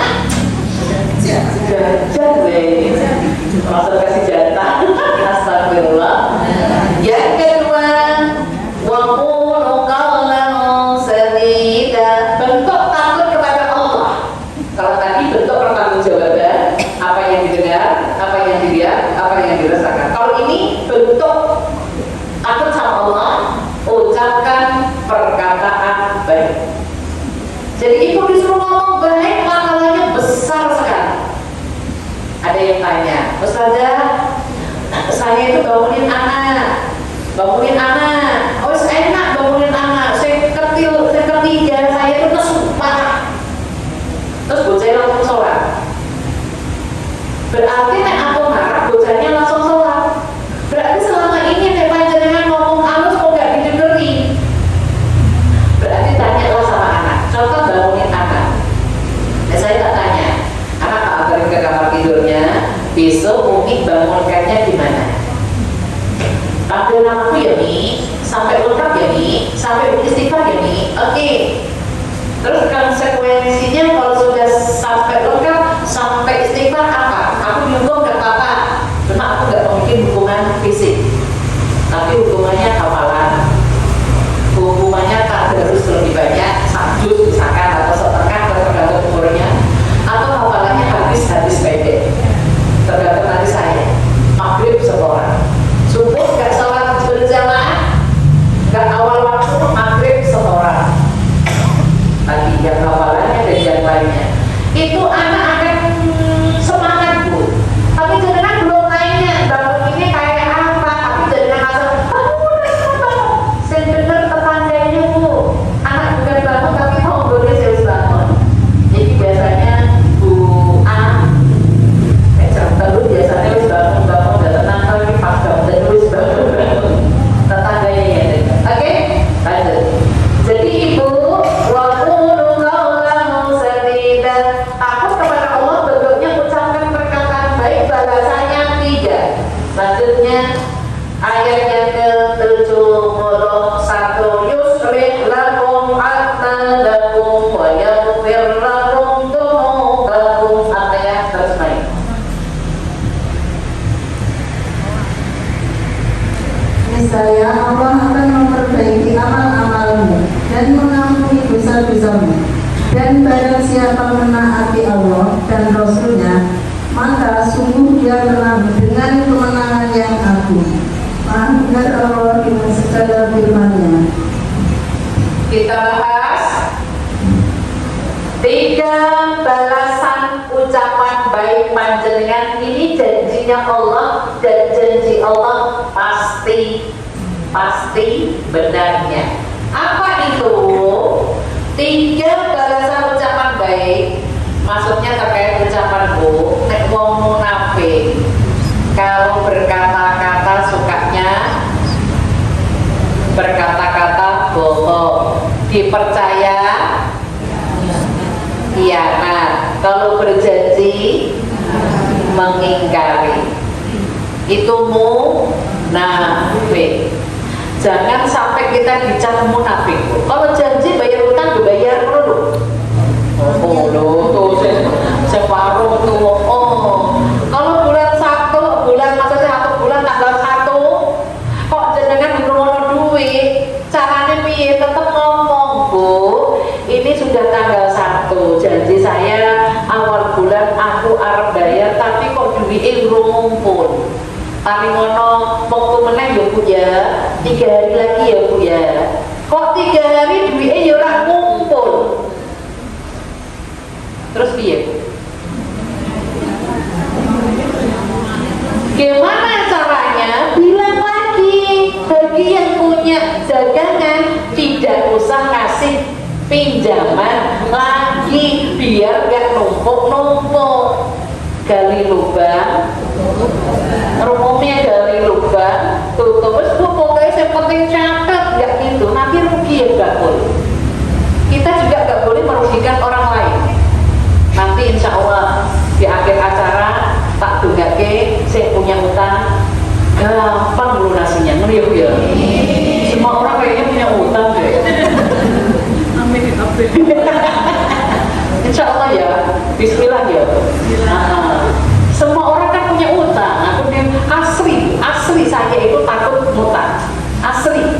Jajan deh, masuk kasih jatah. Astagfirullah. Yang kedua, waqulu qawlan sadida. Bentuk takut kepada Allah. Kalau tadi bentuk pertanggungjawaban, Jadi ibu disuruh ngomong baik, makalahnya besar sekali. Ada yang tanya, Ustazah, saya itu bangunin anak, oh enak bangunin anak, saya ketiga, saya itu kesumpah. Terus bocahnya langsung sholat. Berarti nek aku harap bocahnya langsung sholat. Berarti selama ini nek panjenengan ngomong halus kok gak didengerin. Berarti tanyalah sama anak. Contoh bangunin anak. Nah, saya tak tanya, anak tak antarin ke kamar tidurnya. Besok Umi bangunkannya di mana? Ambil namaku ya Mi, sampai lengkap ya Mi, sampai beristighfar ya Mi. Oke. Terus konsekuensinya kalau sudah sampai lengkap, sampai istighfar apa? Aku dihukum gak apa-apa, cuma aku gak mungkin hukuman fisik, tapi hukumannya hafalan, hukumannya tadarus lebih banyak, sajus misalkan atau setengah tergantung umurnya, atau hafalannya hadis pendek, tergantung nanti saya. Maghrib setoran, subuh gak sholat berjamaah, gak awal waktu, maghrib setoran. Tadi yang hafalannya dan yang lainnya itu anak akan semangat Bu. Tapi jangan belum nanya bangun ini kayak apa, tapi jangan asal bangun. Saya dengar tetangganya Bu, anak bukan bangun tapi mau boleh saya bangun. Jadi biasanya Bu A terus biasanya wis bangun dan tenang tapi pas bangun dan wis bangun tetangganya ya. Oke, lanjut. Jadi Ibu takut kepada Allah, bentuknya ucapkan perkataan baik, balasannya 3. Selanjutnya ayat yang ke-71, yuslih lakum a'malakum wa yaghfir lakum dzunubakum. Ayat terus naik. Niscaya Allah akan memperbaiki amal-amalmu dan mengampuni dosa-dosamu. Dan barang siapa menaati Allah dan Rasulnya, maka sungguh dia telah dengan kemenangan yang agung. Maha benar Allah dengan segala firman-Nya. Kita bahas 3 balasan ucapan baik panjenengan. Ini janjinya Allah dan janji Allah pasti benarnya. Apa itu? 3 balasan ucapan baik, maksudnya terkait ucapan Bu. Nek wong munafik kalau berkata-kata sukanya berkata-kata bohong, dipercaya khianat, kalau berjanji mengingkari, itu munafik. Jangan sampai kita dicap munafik. Kalau janji bayar utang dibayar dulu. Separuh tuh. Kalau bulan 1, maksudnya 1 bulan tanggal 1, kok jenengan ngono duit, caranya piye? Tetap ngomong Bu, ini sudah tanggal 1, janji saya awal bulan aku arep bayar, tapi kok duitnya belum ngumpul. Tapi ngono waktu meneng ya Bu ya, 3 hari lagi ya Bu ya. Kok 3 hari duitnya ya ora ngumpul. Terus piye Bu? Gimana caranya? Bilang lagi bagi yang punya dagangan, tidak usah ngasih pinjaman lagi biar gak numpuk-numpuk. Gali lubang, rumahnya gali lubang, tutup. Terus pokoknya yang penting catat, gak gitu. Nanti rugi ya gak boleh. Kita juga gak boleh merugikan orang lain. Nanti insya Allah di akhir acara tak dugake saya punya utang, gampang lunasinya. Ngeri ya. Semua orang kayaknya punya utang deh. Amin. Insya Allah ya, bismillah ya. Semua orang kan punya utang. Aku dia asli saya itu takut ngutang, asli.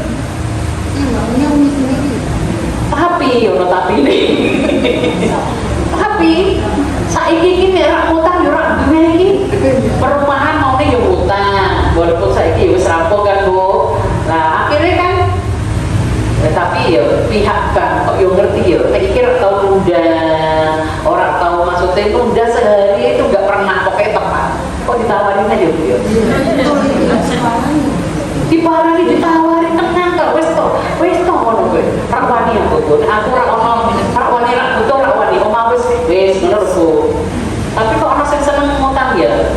Tapi saiki iki nek ora ngutang yo ora duwe iki. Perumahan maune yo ngutang. Walaupun saiki wis rampung kan Bu. Nah, akhirnya kan Tetapi ya pihak bank kok yo ngerti ya, nek iki ora tau undang, ora tau maksudnya tunda sehari itu nggak pernah pokoknya tepat. Kok ditawarin aja Bu ya? Ditawarin tenang kok wis to ngono kowe. Rak wani aku Bu. Aku ora ono, rak wani rak butuh rak wani omah wis ngono Bu. Tapi kok ono sing seneng ngutang ya?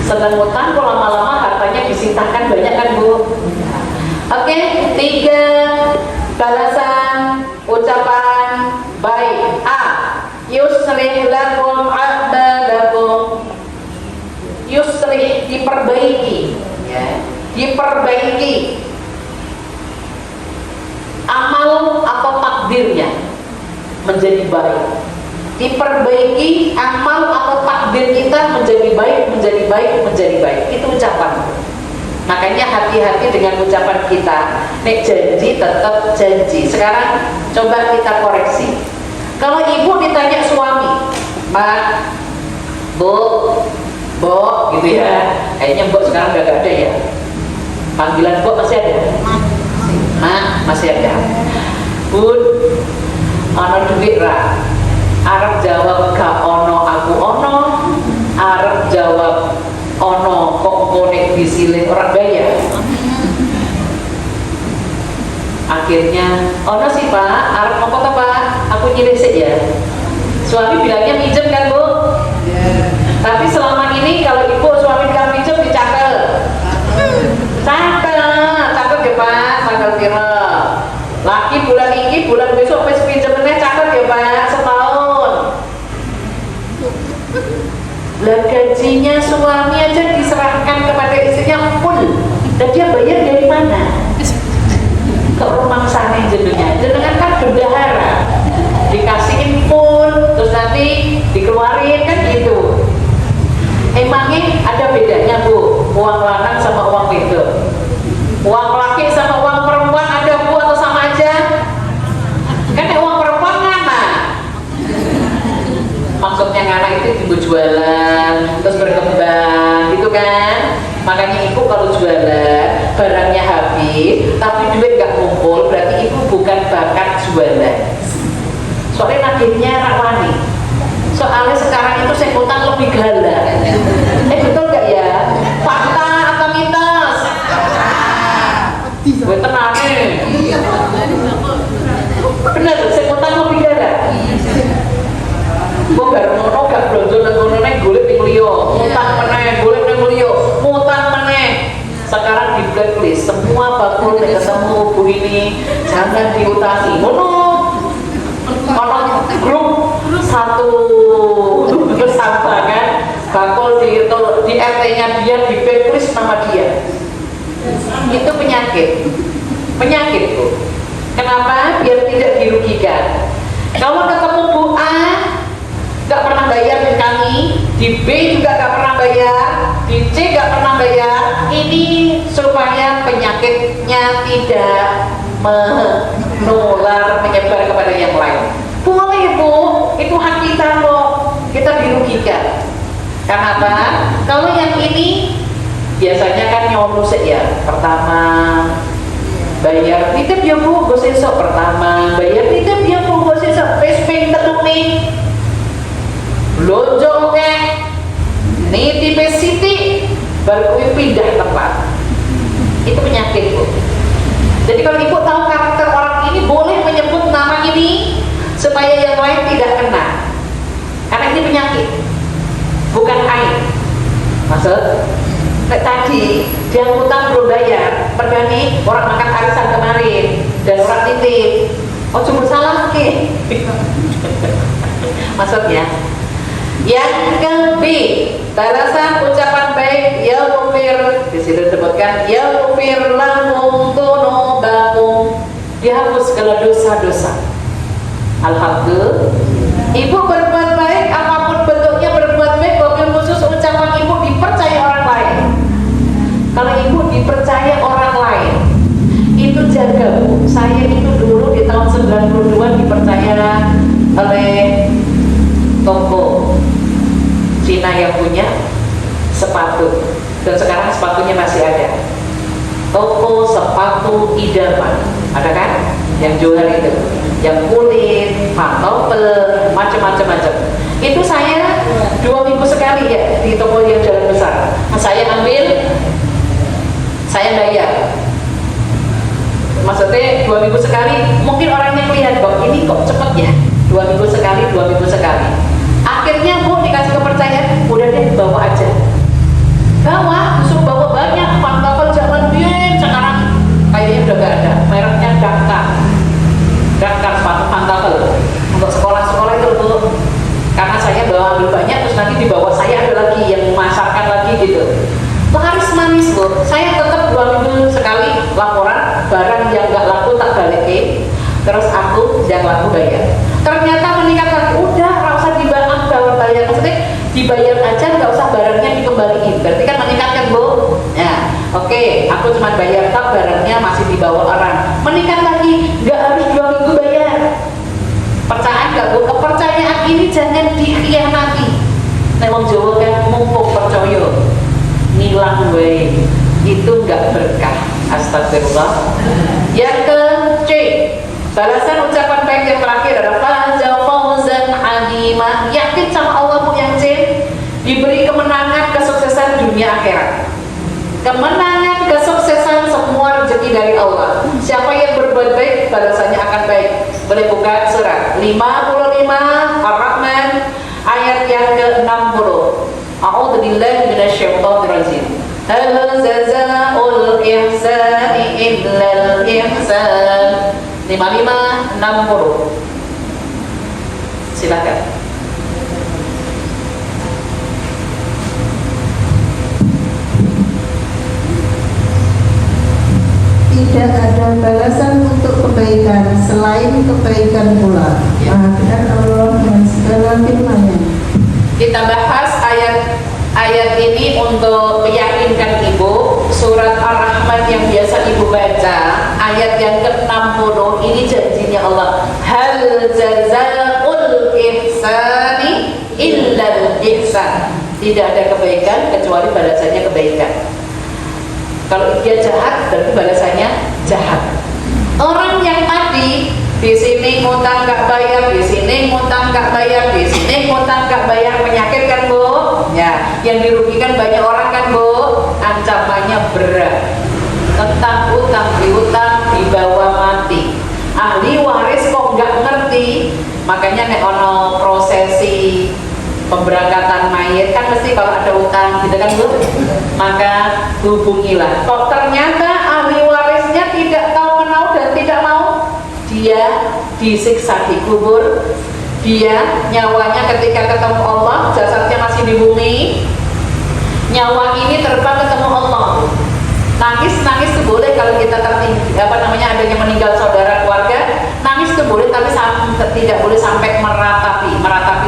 Seneng ngutang kok lama-lama hartanya disitakan banyak kan Bu? Oke, 3 balasan ucapan baik. A. Yuslih lakum a'malakum. Yuslih, diperbaiki, ya. Diperbaiki amal atau takdirnya menjadi baik. Diperbaiki amal atau takdir kita menjadi baik, menjadi baik, menjadi baik. Itu ucapan. Makanya hati-hati dengan ucapan kita. Nek janji tetap janji. Sekarang coba kita koreksi. Kalau ibu ditanya suami, Pak, Bu, gitu ya. Kayaknya Bu sekarang udah gak ada ya. Panggilan Bu masih ada? Mak, masih ada. Bun, ono duit ra. Arep jawab gak ono, aku ono. Arep jawab ono, kok konek disilih orang bayar. Akhirnya ono sih Pak, arep apa to Pak? Aku nyilih sih ya. Suami bilangnya minjem kan Bu? Tapi selama ini kalau ibu suami bilang minjem dicakel. Cakel ya Pak, cakel piro. Laki bulan ini, bulan besok wis pinjemennya cakel ya Pak, setahun. Lah gajinya suami aja diserahkan kepada istrinya full. Dan dia bayar dari mana? Ke rumah sana jenengan. Jenengan kan bendahara. Dikasihin full, terus nanti dikeluarin kan gitu. Emangnya ada bedanya Bu, uang lanang sama uang wedok? Uang laki sama uang perempuan ada Bu atau sama aja? Kan uang perempuan ngana. Maksudnya ngana itu ibu jualan, terus berkembang gitu kan. Makanya ibu kalau jualan, barangnya habis, tapi duit gak ngumpul, berarti ibu bukan bakat jualan. Soalnya nagihnya rakwani. Soalnya sekarang itu saya utang lebih galak. Betul gak ya? Fakta atau mitos? Gue tenang nih. Bener, saya utang lebih galak. Gue baru ngono gak belanja ngono nek golek ning liya. Utang meneh, golek ning liya. Utang meneh. Sekarang di blacklist semua bakul nek ketemu Bu ini jangan diutangi. Ngono. Ono grup satu bersama kan, bakul di RT-nya dia di blacklist nama dia. Itu penyakit Bu. Kenapa? Biar tidak dirugikan. Kalau ketemu Bu A gak pernah bayar ke kami, di B juga gak pernah bayar, di C gak pernah bayar. Ini supaya penyakitnya tidak menular, menyebar kepada yang lain. Boleh Bu, itu hak kita kok. Kita dirugikan. Karena apa? Kalau yang ini biasanya kan nyolong ya. Pertama bayar titip ya Bu, gue sesok. Pertama bayar titip ya Bu, gue sesok. Pespeng teluk nih. Belanja oke. Nitip siti baru gue pindah tempat. Itu penyakit Bu. Jadi kalau ibu tahu karakter orang ini, boleh menyebut nama ini supaya yang lain tidak kena. Karena ini penyakit, bukan aib. Maksud? Tadi dia ngutang belum bayar, perdani orang makan arisan kemarin dan orang titip. Oh cuma salah oke. Maksudnya? Yang ke-B, balasan ucapan baik yaghfir. Di situ disebutkan yaghfir lahum dzunubakum, dihapus segala dosa-dosa. Alhamdulillah. Ibu berbuat baik apapun bentuknya, berbuat baik, wabil khusus ucapan ibu dipercaya orang lain. Kalau ibu dipercaya orang lain, itu jaga Bu. Saya itu dulu di tahun 92 dipercaya oleh toko Cina yang punya sepatu, dan sekarang sepatunya masih ada. Toko sepatu idaman. ada kan? Yang jual itu, yang kulit, pantofel, macam-macam. Itu saya 2 minggu sekali ya di toko yang Jalan Besar. Saya ambil, saya bayar. Maksudnya 2 minggu sekali. Mungkin orangnya melihat kok ini kok cepet ya. 2 minggu sekali, 2 minggu sekali. Akhirnya Bu dikasih kepercayaan, udah deh bawa aja. Bawa, disuruh bawa banyak pantofel zaman dulu. Sekarang kayaknya udah gak ada. Mereknya Dakar sepatu pantofel untuk sekolah-sekolah itu Bu. Karena saya bawa ambil banyak, terus nanti di bawah saya ada lagi yang memasarkan lagi gitu. Laris manis Bu. Saya tetap 2 minggu sekali laporan, barang yang gak laku tak balikin, terus aku yang laku bayar. Ternyata meningkat lagi, udah gak usah bayar, maksudnya dibayar aja, gak usah barangnya dikembaliin. Berarti kan meningkatkan Bu. Ya, oke, aku cuma bayar, tak barangnya masih dibawa orang. Meningkat lagi, gak harus 2 minggu bayar. Percayaan gak Bu? Kepercayaan ini jangan dikhianati. Nek wong Jawa kan mumpung percaya nilang wae, itu gak berkah. Astagfirullah. Yang ke C, balasan ucapan baik yang terakhir adalah fauzan azima. Yakin sama Allahmu yang C, diberi kemenangan, kesuksesan dunia akhirat. Kemenangan, kesuksesan, semua rezeki dari Allah. Siapa yang berbuat baik, balasannya akan baik. Boleh buka surat 55 Ar-Rahman ayat yang ke-60. A'udzubillahi minasyaitonirrajim. Hal jazaa'ul ihsani illal ihsan. 55 60. Silakan. Tidak ada balasan untuk kebaikan selain kebaikan pula. Maafkan Allah dengan segala firman-Nya. Kita bahas ayat ini untuk meyakinkan Ibu. Surat Ar-Rahman yang biasa Ibu baca, ayat yang ke-60 ini janjinya Allah. Hal jazaa'ul ihsani illal ihsan. Tidak ada kebaikan kecuali balasannya kebaikan. Kalau dia jahat, berarti balasannya jahat. Orang yang tadi di sini ngutang gak bayar, di sini ngutang gak bayar, di sini ngutang gak bayar, menyakitkan Bu. Ya, yang dirugikan banyak orang kan Bu. Ancamannya berat. Tentang utang piutang dibawa mati. Ahli waris kok gak ngerti. Makanya nek ono prosesi pemberangkatan mayit kan mesti kalau ada utang gitu kan Bu, maka hubungilah. Kok ternyata ahli warisnya tidak tahu menau dan tidak mau, dia disiksa di kubur, dia nyawanya ketika ketemu Allah, jasadnya masih di bumi, nyawa ini terbang ketemu Allah. Nangis itu boleh kalau kita adanya meninggal saudara keluarga, nangis itu boleh, tapi tidak boleh sampai meratapi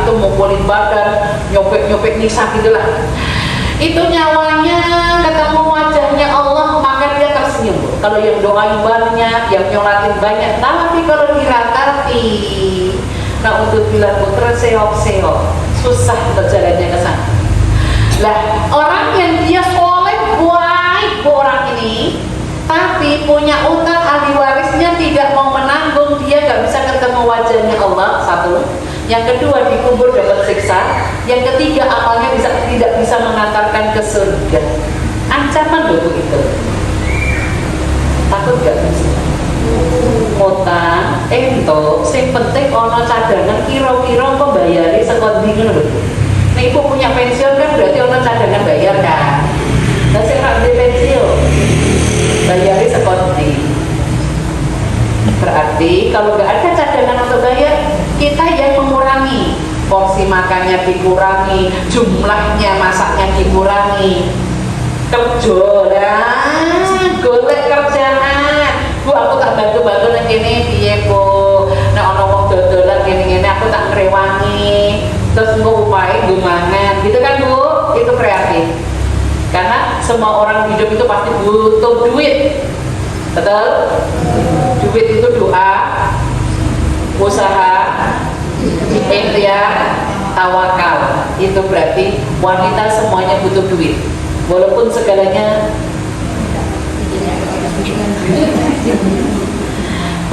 itu mukulin badan, nyopek nisa gitu lah. Itu nyawanya ketemu wajahnya Allah, maka dia tersenyum. Kalau yang doain banyak, yang nyolatin banyak, tapi kalau diratapi, nah untuk bilang putra seok susah untuk jalannya ke sana. Lah orang yang dia soleh baik orang ini, tapi punya utang, ahli warisnya tidak mau menanggung, dia gak bisa ketemu wajahnya Allah. Satu. Yang kedua, dikubur dapat siksa. Yang ketiga, amalnya tidak bisa mengantarkan ke surga. Ancaman loh itu. Takut gak bisa? Utang, sing penting ono cadangan, kira-kira pembayari sekondi ngono lho. Nah, ibu punya pensiun kan berarti ono cadangan bayar kan. Nah, sing ra pensiun bayari sekondi. Berarti kalau nggak ada cadangan untuk bayar, kita yang mengurangi porsi makannya, dikurangi jumlahnya, masaknya dikurangi. Kerja lah, golek kerjaan. Bu, aku tak bantu nang kene piye Bu? Nek ana wong dodolan ngene-ngene aku tak ngrewangi. Terus engko upahe nggo mangan. Gitu kan Bu? Itu kreatif. Karena semua orang hidup itu pasti butuh duit. Betul? Duit itu doa, usaha, ikhtiar, tawakal. Itu berarti wanita semuanya butuh duit. Walaupun segalanya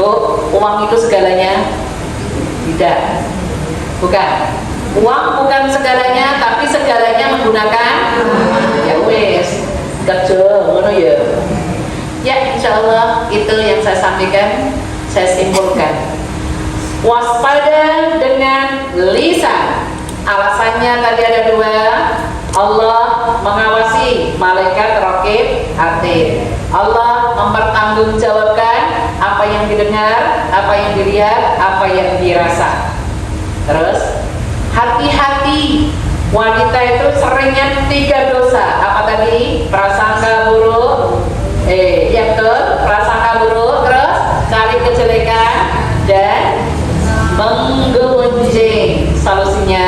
Bu, uang itu segalanya? Tidak. Bukan. Uang bukan segalanya, tapi segalanya menggunakan ya wes. Kerja, ngono ya. Ya, insya Allah itu yang saya sampaikan, saya simpulkan. Waspada dengan lisan. Alasannya tadi ada dua. Allah mengawasi malaikat raqib atid. Allah mempertanggungjawabkan apa yang didengar, apa yang dilihat, apa yang dirasa. Terus hati-hati, wanita itu seringnya 3 dosa. Apa tadi? Prasangka buruk, yang ke prasangka buruk, terus cari kejelekan dan menggunjing. Solusinya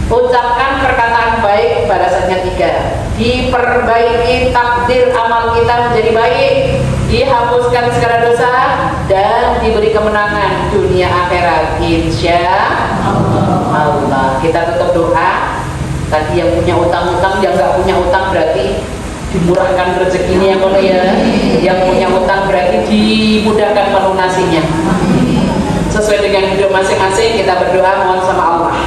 ucapkan perkataan baik pada saatnya 3. Diperbaiki takdir amal kita menjadi baik, dihapuskan segala dosa, dan diberi kemenangan dunia akhirat insya Allah. Kita tutup doa. Tadi yang punya utang-utang, yang nggak punya utang berarti dimurahkan rezekinya ya. Yang punya utang berarti dimudahkan melunasinya. Sesuai dengan hidup masing-masing, kita berdoa mohon sama Allah.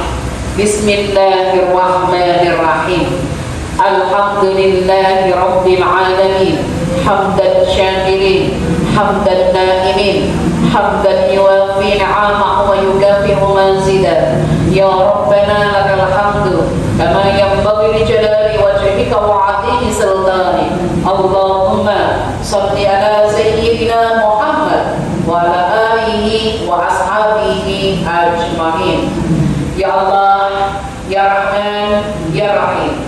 Bismillahirrahmanirrahim. Alhamdulillahi rabbil alamin. Hamdan syakirin, hamdan naimin, hamdan yuwafi ni'amahu wa yukafi'u mazidah. Ya Rabbana lakal hamdu kama yanbaghi li jalali wajhika wa 'azimi sultani. Allahumma shalli ala sayyidina Muhammad wa ala alihi wa ashabihi ajmain. Ya Allah, ya Rahman, ya Rahim.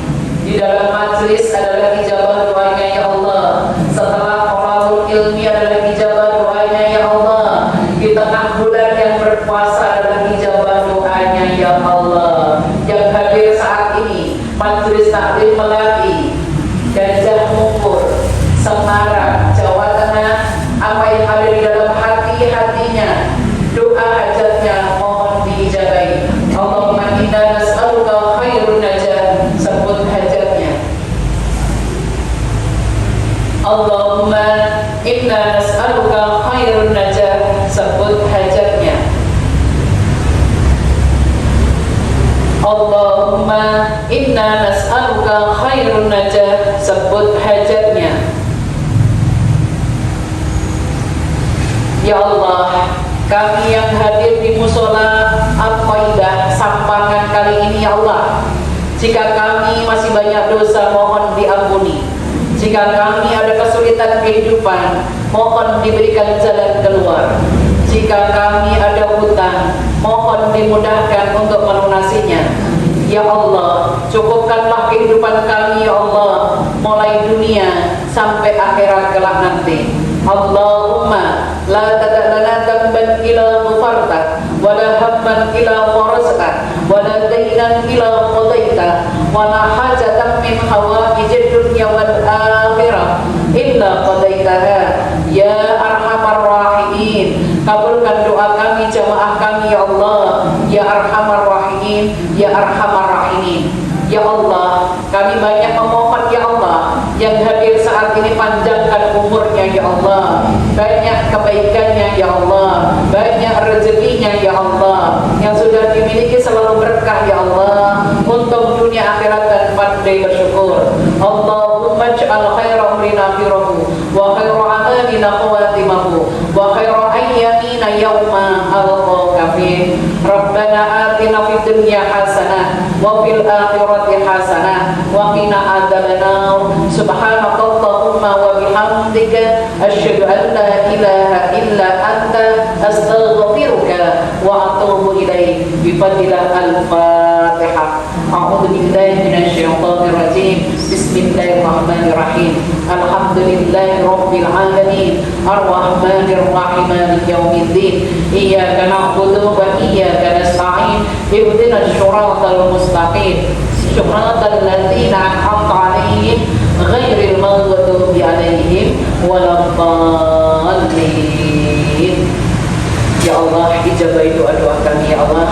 Di dalam majlis adalah ijabah doanya ya Allah. Setelah thalabul ilmi adalah ijabah doanya ya Allah. Di tengah bulan yang berpuasa adalah ijabah doanya ya Allah. Yang hadir saat ini majlis taklim Melati, Gajah Mungkur, Semarang, Jawa Tengah, apa yang ada di dalam hati-hatinya, doa hajatnya mohon diijabahi. Allahumma inna nas'aluka khairun najah, sebut hajatnya. Allahumma inna nas'aluka khairun najah, sebut hajatnya. Allahumma inna nas'aluka khairun najah, sebut hajatnya. Ya Allah, kami yang hadir di musola Al-Qaidah Sampangan kali ini ya Allah, jika kami masih banyak dosa mohon diampuni. Jika kami ada kesulitan kehidupan mohon diberikan jalan keluar. Jika kami ada hutang mohon dimudahkan untuk melunasinya. Ya Allah, cukupkanlah kehidupan kami ya Allah, mulai dunia sampai akhirat kelak nanti. Allahumma la tada'lana damban ila ghafarta wa la hamman ila farasta wa la daynan ila qadaita wa la hajatan min hawaijid dunya wal akhirah illa qadaitaha ya arhamar rahimin. Kabulkan doa kami, jamaah kami ya Allah, ya arhamar rahimin, ya arhamar rahimin. Ya Allah, kami banyak memohon ya Allah, yang hadir saat ini panjangkan umurnya ya Allah, banyak kebaikannya ya Allah, banyak rezekinya ya Allah, yang sudah dimiliki selalu berkah ya Allah, untuk dunia akhirat dan pandai bersyukur. Allahumma ij'al khaira umrina akhirahu wa khaira amalina khawatimahu wa khaira ayyamina yawma alqaka fi. Rabbana atina fid dunya hasanah wa fil akhirati hasanah wa qina adzabannar. Subhanakallahumma wa bihamdika asyhadu an la ilaha illa anta astaghfiruka wa atubu ilaik. Bi fadillah al-Fatihah. A'udzu billahi minasyaitonir rajim. Bismillahirrahmanirrahim. Alhamdulillahi rabbil alamin. Arrahmanir rahim maliki yaumiddin. Iyyaka na'budu wa iyyaka nasta'in. Ihdinas siratal mustaqim. Siratal ladzina an'amta 'alaihim ghairil maghdubi 'alaihim waladdallin. Ya Allah, ijabahi doa-doa kami ya Allah.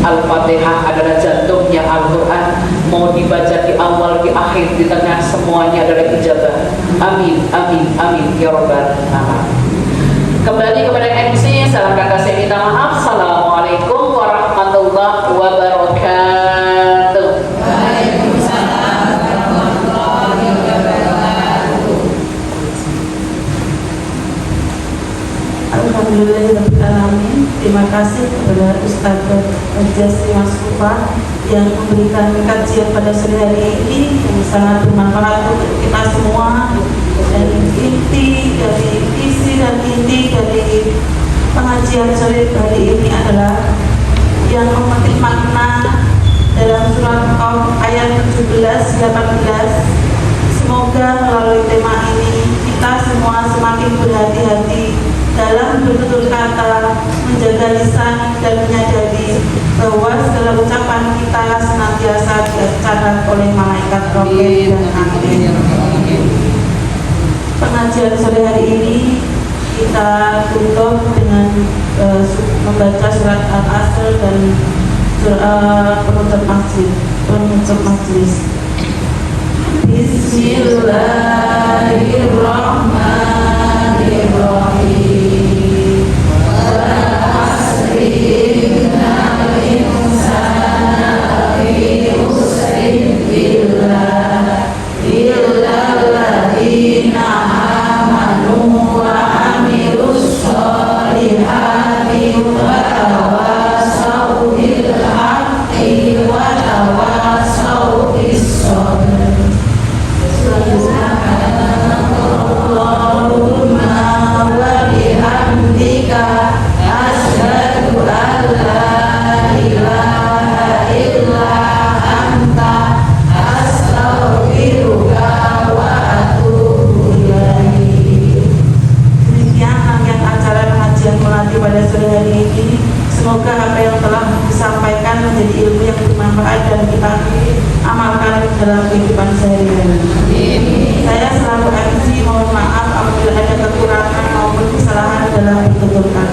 Al-Fatihah adalah jantungnya Al-Quran, mau dibaca di awal, di akhir, di tengah, semuanya adalah ijabah. Amin, amin, amin ya Rabbal alamin. Kembali kepada MC, salam kata saya minta maaf. Assalamualaikum warahmatullahi wabarakatuh. Alhamdulillahirrahmanirrahim. Terima kasih kepada Ustaz Jasri Masrufa yang memberikan kajian pada sore hari ini yang sangat bermanfaat untuk kita semua. Dan isi dan inti dari pengajian sore hari ini adalah yang memetik makna dalam surat Qaaf ayat 17-18. Semoga melalui tema ini kita semua semakin berhati-hati dalam bertutur kata, menjaga lisan dan menyadari bahwa segala ucapan kita senantiasa dicatat oleh malaikat roket dan amin. Pengajian sore hari ini kita tutup dengan membaca surat Al-Asr dan penutup majelis. Bismillahirrahmanirrahim. Semoga apa yang telah disampaikan menjadi ilmu yang bermanfaat dan kita amalkan dalam kehidupan sehari-hari. Saya selaku MC mohon maaf apabila ada kekurangan maupun kesalahan dalam bertutur kata.